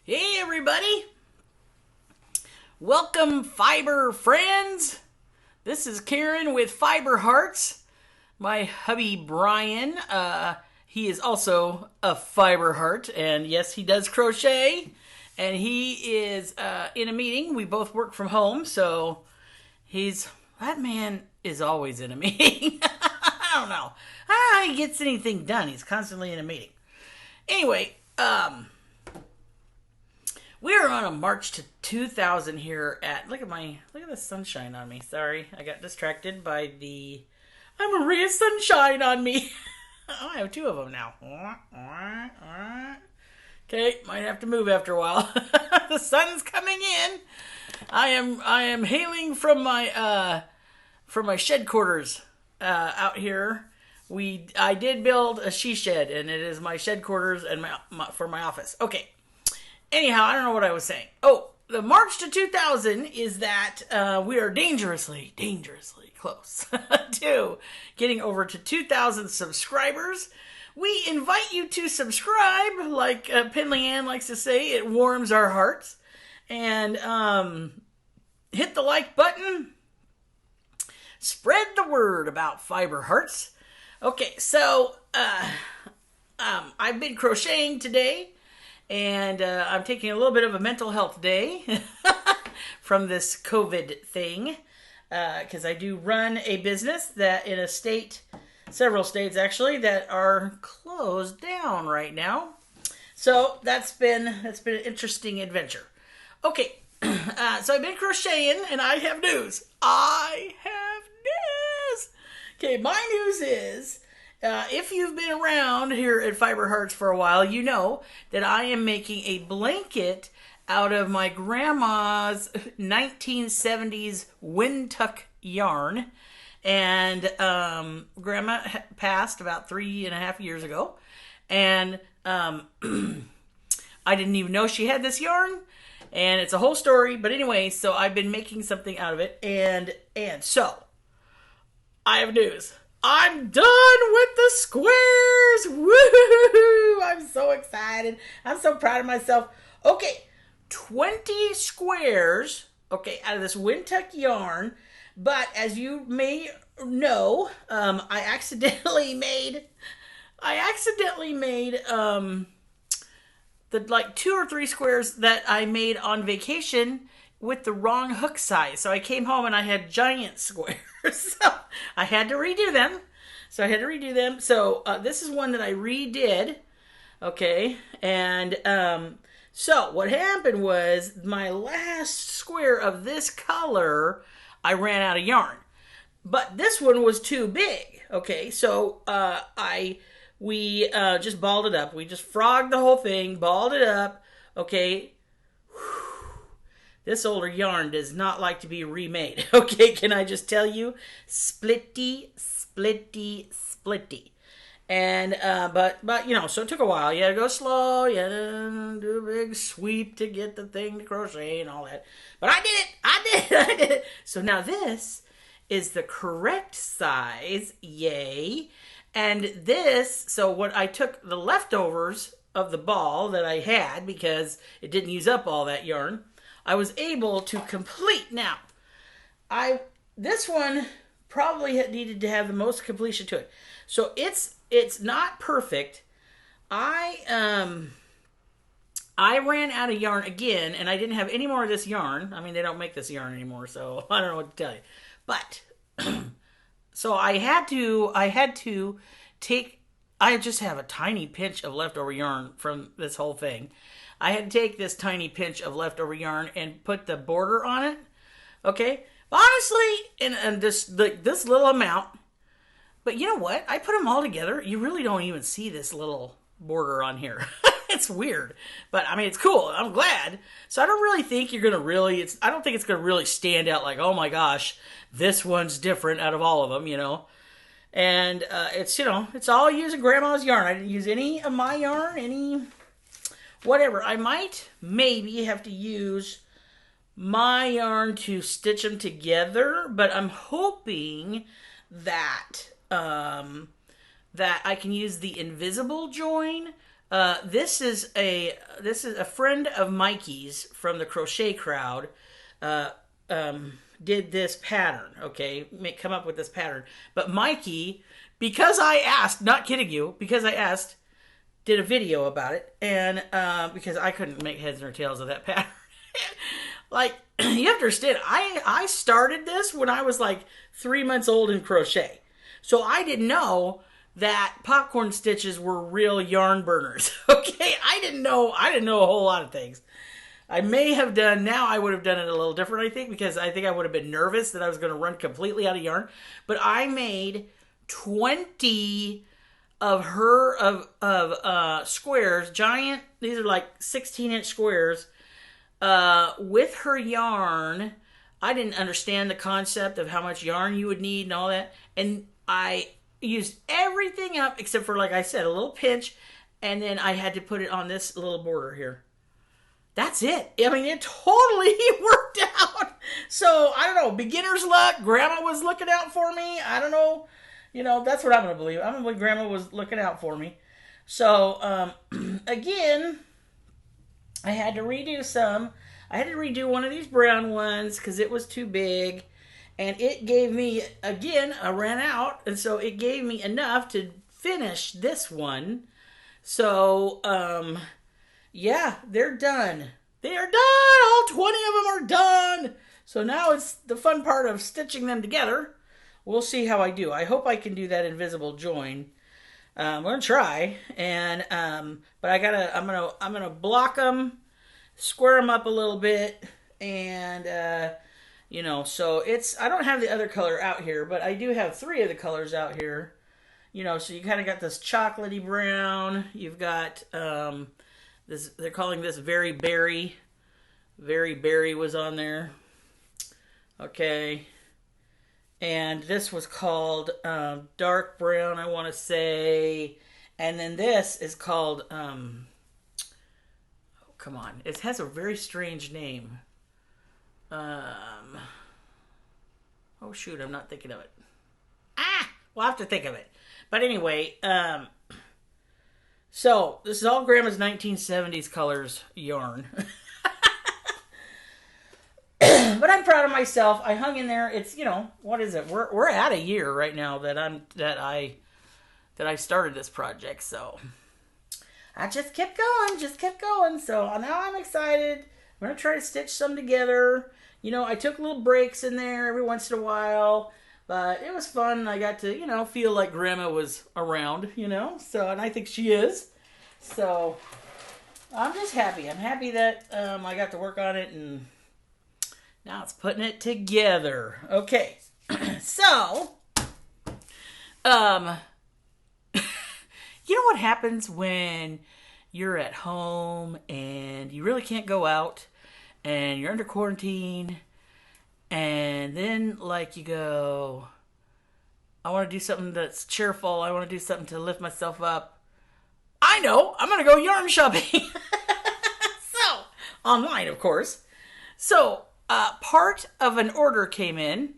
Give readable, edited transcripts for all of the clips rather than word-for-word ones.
Hey everybody! Welcome fiber friends! This is Karen with Fiber Hearts. My hubby Bryan, he is also a fiber heart, and yes, he does crochet, and he is in a meeting. We both work from home, so that man is always in a meeting. I don't know how he gets anything done. He's constantly in a meeting. Anyway, we're on a march to 2000 here at, look at the sunshine on me. Sorry, I got distracted by I'm a ray of sunshine on me. Oh, I have two of them now. Okay, might have to move after a while. The sun's coming in. I am hailing from my shed quarters out here. I did build a she shed, and it is my shed quarters and for my office. Okay. Anyhow, I don't know what I was saying. Oh, the March to 2000 is that we are dangerously close to getting over to 2,000 subscribers. We invite you to subscribe, like Penley Ann likes to say. It warms our hearts. And hit the like button. Spread the word about Fiber Hearts. Okay, so I've been crocheting today. And I'm taking a little bit of a mental health day from this COVID thing. Because I do run a business that in several states actually, that are closed down right now. So that's been an interesting adventure. Okay, so I've been crocheting and I have news. Okay, my news is, if you've been around here at Fiber Hearts for a while, you know that I am making a blanket out of my grandma's 1970s Windtuck yarn. And Grandma passed about 3.5 years ago. And I didn't even know she had this yarn. And it's a whole story. But anyway, so I've been making something out of it. And so, I have news. I'm done with the squares! Woohoo! I'm so excited. I'm so proud of myself. Okay, 20 squares, okay, out of this Windtuck yarn. But as you may know, I accidentally made the like 2 or 3 squares that I made on vacation with the wrong hook size. So I came home and I had giant squares. So I had to redo them. So this is one that I redid. Okay. And so what happened was my last square of this color, I ran out of yarn. But this one was too big. Okay. So we just balled it up. We just frogged the whole thing, balled it up. Okay. This older yarn does not like to be remade. Okay, can I just tell you? Splitty. And, but you know, so it took a while. You had to go slow. You had to do a big sweep to get the thing to crochet and all that. But I did it. So now this is the correct size. Yay. And this, so what I took the leftovers of the ball that I had because it didn't use up all that yarn. I was able to complete. Now, this one probably needed to have the most completion to it. So it's not perfect. I ran out of yarn again, and I didn't have any more of this yarn. I mean, they don't make this yarn anymore, so I don't know what to tell you. But so I had to take. I just have a tiny pinch of leftover yarn from this whole thing. I had to take this tiny pinch of leftover yarn and put the border on it. Okay? Honestly, and this little amount. But you know what? I put them all together. You really don't even see this little border on here. It's weird. But, I mean, it's cool. I'm glad. So I don't really think you're going to I don't think it's going to really stand out like, oh my gosh, this one's different out of all of them, you know. And it's, you know, it's all using Grandma's yarn. I didn't use any of my yarn, whatever. I might maybe have to use my yarn to stitch them together, but I'm hoping that that I can use the invisible join This is a friend of Mikey's from the crochet crowd. Uh, did this pattern. Okay, come up with this pattern. But Mikey, because I asked, not kidding you, because I asked, did a video about it, and because I couldn't make heads or tails of that pattern. Like, you have to understand, I started this when I was like 3 months old in crochet. So I didn't know that popcorn stitches were real yarn burners. Okay, I didn't know a whole lot of things. I may have done, now I would have done it a little different, I think, because I think I would have been nervous that I was going to run completely out of yarn. But I made 20 of squares, giant, these are like 16-inch squares, with her yarn. I didn't understand the concept of how much yarn you would need and all that. And I used everything up except for, like I said, a little pinch. And then I had to put it on this little border here. That's it. I mean, it totally worked out. So, I don't know. Beginner's luck. Grandma was looking out for me. I don't know. You know, that's what I'm going to believe. I'm going to believe Grandma was looking out for me. So, again, I had to redo some. I had to redo one of these brown ones because it was too big. And it gave me, again, I ran out. And so it gave me enough to finish this one. So, yeah, they're done. They are done. All 20 of them are done. So now it's the fun part of stitching them together. We'll see how I do. I hope I can do that invisible join. I'm gonna try, and but I'm gonna block them, square them up a little bit, and you know, so I don't have the other color out here, but I do have 3 of the colors out here. You know, so you kind of got this chocolatey brown. You've got this. They're calling this Very Berry. Very Berry was on there. Okay. And this was called dark brown, I want to say. And then this is called, oh, come on. It has a very strange name. Oh, shoot, I'm not thinking of it. We'll have to think of it. But anyway, so this is all Grandma's 1970s colors yarn. But I'm proud of myself. I hung in there. It's, you know, what is it? We're at a year right now that I started this project. So I just kept going. So now I'm excited. I'm gonna try to stitch some together. You know, I took little breaks in there every once in a while, but it was fun. I got to, you know, feel like Grandma was around, you know. So, and I think she is. So I'm just happy. I'm happy that I got to work on it, and now it's putting it together. Okay. So, you know what happens when you're at home and you really can't go out and you're under quarantine, and then like you go, I want to do something that's cheerful. I want to do something to lift myself up. I know. I'm going to go yarn shopping. So, online, of course. So, part of an order came in,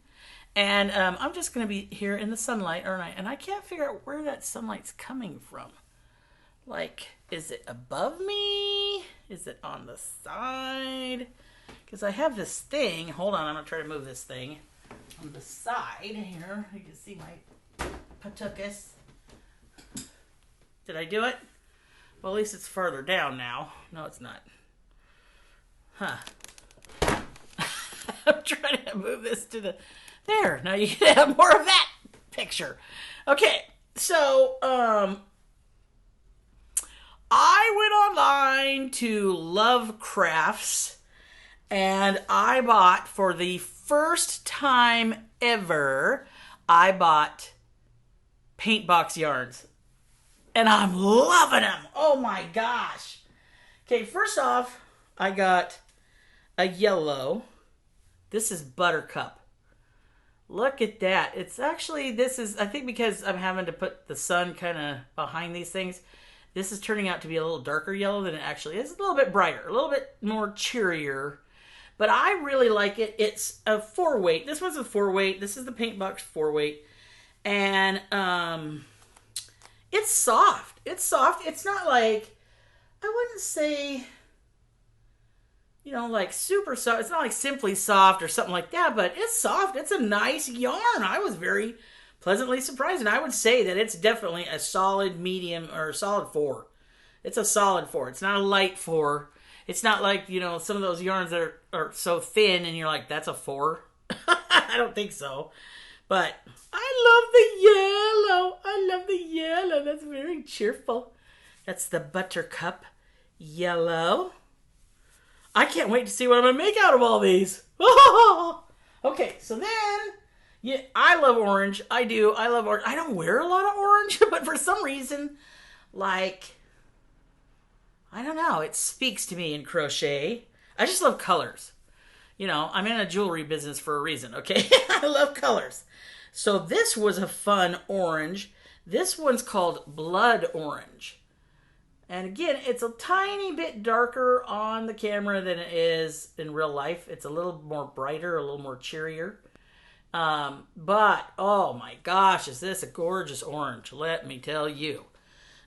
and I'm just going to be here in the sunlight, aren't I? And I can't figure out where that sunlight's coming from. Like, is it above me? Is it on the side? Because I have this thing. Hold on, I'm going to try to move this thing on the side here. You can see my patukas. Did I do it? Well, at least it's farther down now. No, it's not. Huh. I'm trying to move this to the... There. Now you can have more of that picture. Okay. So, I went online to Love Crafts, and I bought, for the first time ever, I bought paint box yarns. And I'm loving them. Oh my gosh. Okay, first off, I got a yellow. This is Buttercup. Look at that. It's actually, this is, I think because I'm having to put the sun kind of behind these things, this is turning out to be a little darker yellow than it actually is. It's a little bit brighter, a little bit more cheerier. But I really like it. It's a 4-weight. This one's a 4-weight. This is the paint box 4-weight. And it's soft. It's soft. It's not like I wouldn't say, you know, like super soft. It's not like Simply Soft or something like that, but it's soft. It's a nice yarn. I was very pleasantly surprised, and I would say that it's definitely a solid medium or a solid 4. It's a solid 4. It's not a light 4. It's not like, you know, some of those yarns that are so thin and you're like, that's a 4. I don't think so. But I love the yellow. I love the yellow. That's very cheerful. That's the buttercup yellow. I can't wait to see what I'm going to make out of all these. Okay, so then, yeah, I love orange. I do. I love orange. I don't wear a lot of orange, but for some reason, like, I don't know, it speaks to me in crochet. I just love colors. You know, I'm in a jewelry business for a reason, okay? I love colors. So this was a fun orange. This one's called Blood Orange. And again, it's a tiny bit darker on the camera than it is in real life. It's a little more brighter, a little more cheerier. But, oh my gosh, is this a gorgeous orange, let me tell you.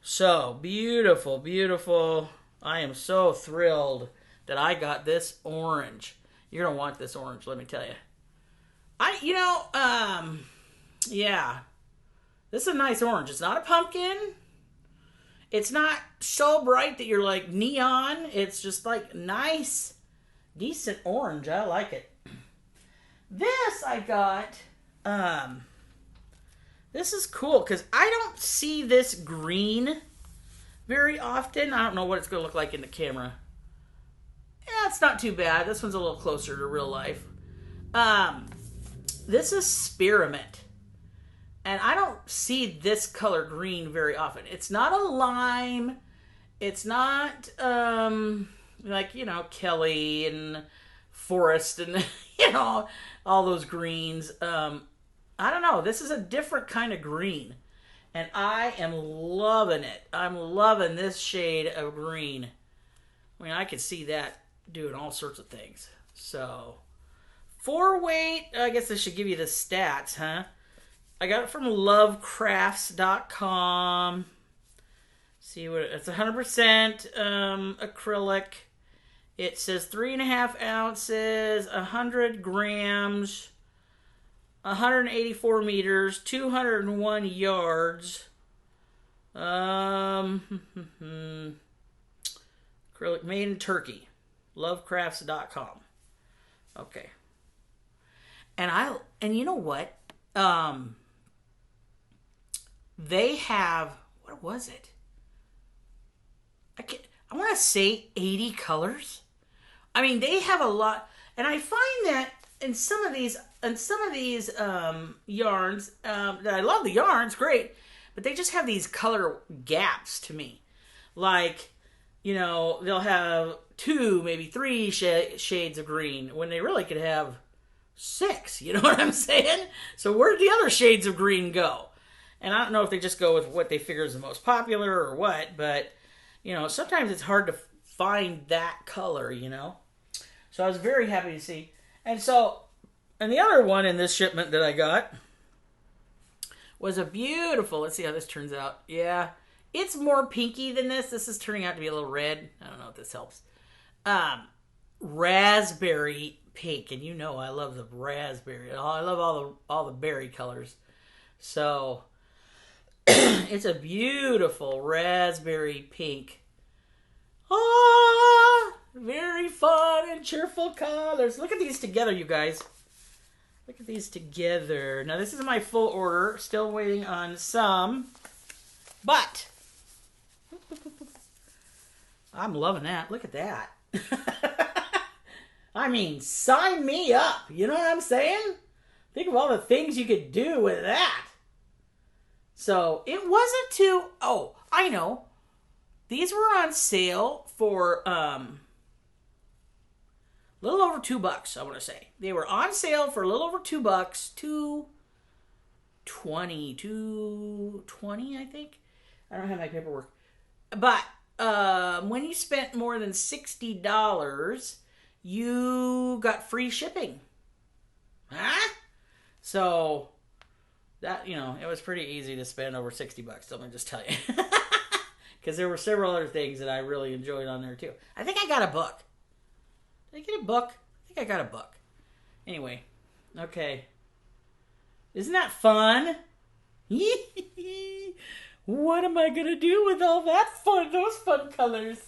So, beautiful, beautiful. I am so thrilled that I got this orange. You're going to want this orange, let me tell you. Yeah. This is a nice orange. It's not a pumpkin. It's not so bright that you're like neon. It's just like nice, decent orange. I like it. This I got, this is cool because I don't see this green very often. I don't know what it's going to look like in the camera. Yeah, it's not too bad. This one's a little closer to real life. This is Spearmint. And I don't see this color green very often. It's not a lime. It's not, like, you know, Kelly and Forest and, you know, all those greens. I don't know. This is a different kind of green. And I am loving it. I'm loving this shade of green. I mean, I could see that doing all sorts of things. So, 4 weight. I guess I should give you the stats, huh? I got it from lovecrafts.com. See what it's 100% acrylic. It says 3.5 ounces, 100 grams, 184 meters, 201 yards. Acrylic made in Turkey. Lovecrafts.com. Okay. And you know what? They have, what was it? I want to say 80 colors. I mean, they have a lot, and I find that in some of these yarns, that I love the yarns, great, but they just have these color gaps to me. Like, you know, they'll have 2, maybe 3 shades of green when they really could have 6, you know what I'm saying? So where did the other shades of green go? And I don't know if they just go with what they figure is the most popular or what, but, you know, sometimes it's hard to find that color, you know? So I was very happy to see. And the other one in this shipment that I got was a beautiful, let's see how this turns out. Yeah, it's more pinky than this. This is turning out to be a little red. I don't know if this helps. Raspberry pink, and you know I love the raspberry. I love all the berry colors. So it's a beautiful raspberry pink. Very fun and cheerful colors. Look at these together, you guys. Look at these together. Now this is my full order. Still waiting on some, but I'm loving that. Look at that. I mean, sign me up. You know what I'm saying? Think of all the things you could do with that. So, it wasn't too... Oh, I know. These were on sale for a little over $2, I want to say. They were on sale for a little over $2. $2.20, I think. I don't have my paperwork. But when you spent more than $60... you got free shipping. Huh? So, that, you know, it was pretty easy to spend over $60, let me just tell you. because there were several other things that I really enjoyed on there too. I think I got a book. Did I get a book? I think I got a book. Anyway, okay. Isn't that fun? What am I gonna do with all that fun? Those fun colors.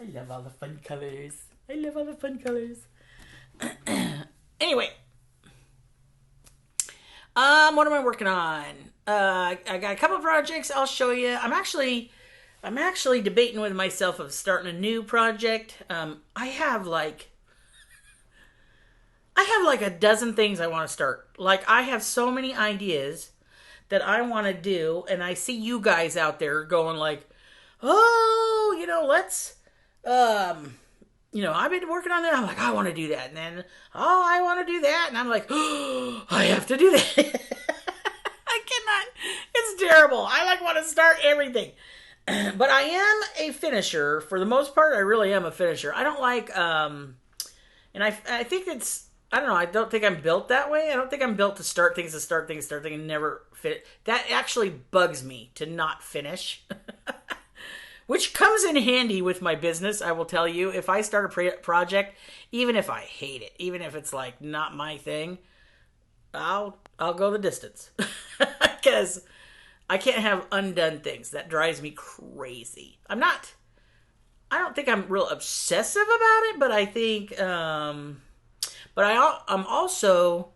I love all the fun colors. I love all the fun colors. Anyway, what am I working on? I got a couple of projects I'll show you. I'm actually debating with myself of starting a new project. I have like a dozen things I want to start. Like, I have so many ideas that I want to do, and I see you guys out there going like, oh, let's, I've been working on that. I'm like, I want to do that. And then, oh, I want to do that. And I'm like, oh, I have to do that. I cannot. It's terrible. I want to start everything. But I am a finisher. For the most part, I really am a finisher. I don't like, and I think it's, I don't know, I don't think I'm built that way. I don't think I'm built to start things and never fit. That actually bugs me, to not finish. Which comes in handy with my business, I will tell you. If I start a project, even if I hate it, even if it's like not my thing, I'll go the distance. Because I can't have undone things. That drives me crazy. I don't think I'm real obsessive about it, but I think, but I'm also,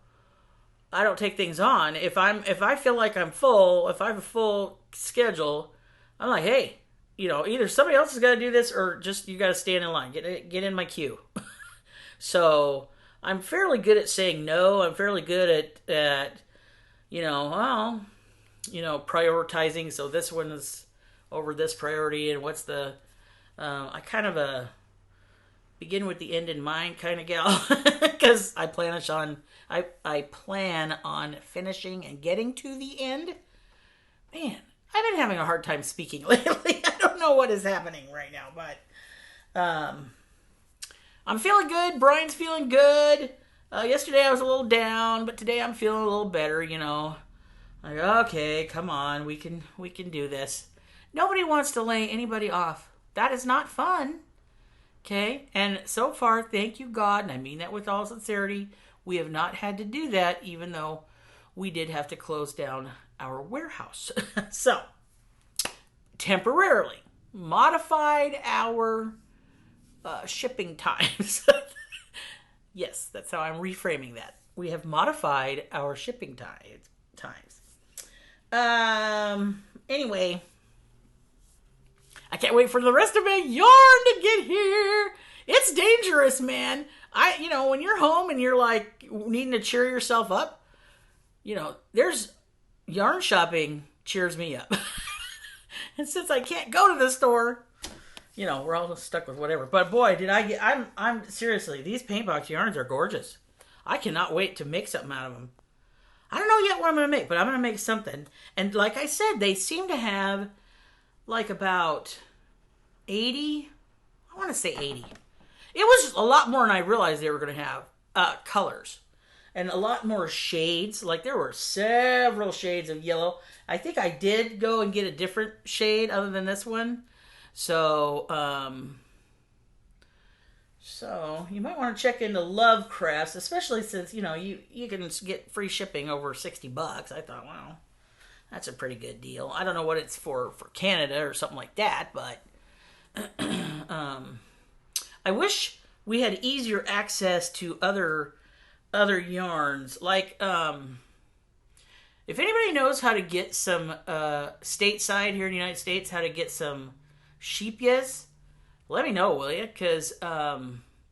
I don't take things on. If I feel like I'm full, if I have a full schedule, I'm like, hey, either somebody else has got to do this, or just you got to stand in line, get in my queue. So I'm fairly good at saying no. I'm fairly good at prioritizing. So this one is over this priority, and what's the I kind of begin with the end in mind kind of gal, because I plan on finishing and getting to the end. Man, I've been having a hard time speaking lately. I don't know what is happening right now, but I'm feeling good. Bryan's feeling good. Yesterday I was a little down, but today I'm feeling a little better. Like, okay, come on, we can do this. Nobody wants to lay anybody off. That is not fun. Okay, and so far, thank you God, and I mean that with all sincerity, we have not had to do that, even though we did have to close down our warehouse. So, temporarily modified our shipping times. Yes, that's how I'm reframing that. We have modified our shipping times. Anyway, I can't wait for the rest of my yarn to get here. It's dangerous, man. When you're home and you're like needing to cheer yourself up, there's yarn shopping cheers me up. And since I can't go to the store, we're all stuck with whatever. But boy, I'm seriously, these paint box yarns are gorgeous. I cannot wait to make something out of them. I don't know yet what I'm going to make, but I'm going to make something. And like I said, they seem to have like about 80, I want to say 80. It was a lot more than I realized they were going to have colors. And a lot more shades. Like, there were several shades of yellow. I think I did go and get a different shade other than this one. So you might want to check into Love Crafts, especially since, you can get free shipping over $60. I thought, wow, that's a pretty good deal. I don't know what it's for Canada or something like that, but I wish we had easier access to other yarns. Like, if anybody knows how to get some stateside here in the United States, how to get some sheepias, let me know, will you? Because,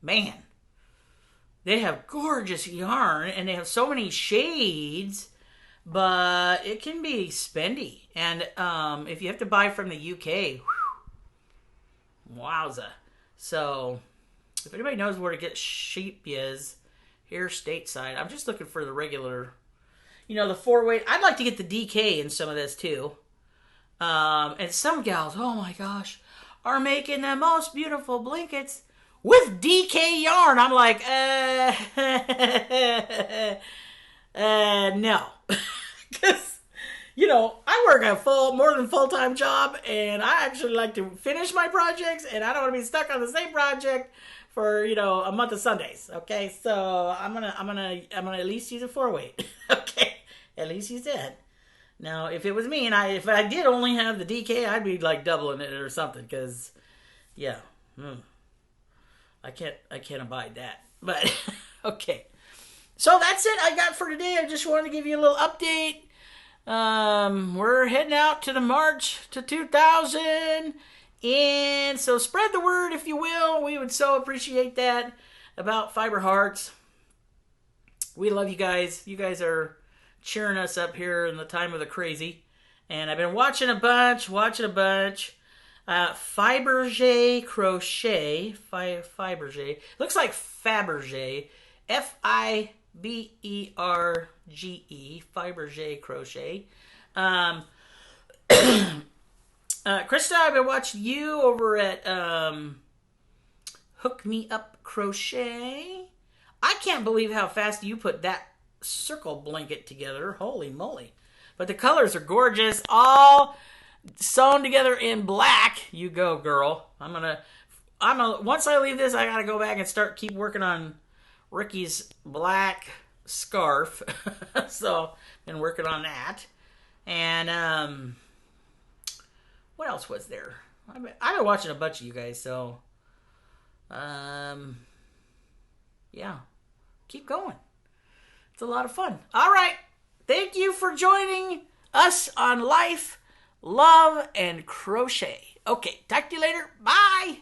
man, they have gorgeous yarn, and they have so many shades, but it can be spendy. And if you have to buy from the UK, wowza. So, if anybody knows where to get sheepias here stateside, I'm just looking for the regular, the 4-weight. I'd like to get the DK in some of this, too. And some gals, oh my gosh, are making the most beautiful blankets with DK yarn. I'm like, no. Because you know, I work a more than full-time job, and I actually like to finish my projects, and I don't want to be stuck on the same project for, you know, a month of Sundays. Okay, so I'm gonna at least use a 4-weight. Okay, at least use that. Now, if it was me and if I did only have the DK, I'd be like doubling it or something, because yeah, I can't abide that. But okay. So that's it I got for today. I just wanted to give you a little update. We're heading out to the March to 2000. And so spread the word, if you will. We would so appreciate that about Fiber Hearts. We love you guys. You guys are cheering us up here in the time of the crazy. And I've been watching a bunch. Fibergé crochet. Fibergé. Looks like Fabergé. Fiberge. Fibergé crochet. Krista, I've been watching you over at Hook Me Up Crochet. I can't believe how fast you put that circle blanket together. Holy moly. But the colors are gorgeous. All sewn together in black. You go, girl. Once I leave this, I gotta go back and keep working on Ricky's black scarf. So, been working on that. And, what else was there? I've been watching a bunch of you guys, so, yeah. Keep going. It's a lot of fun. All right. Thank you for joining us on Life, Love, and Crochet. Okay, talk to you later. Bye.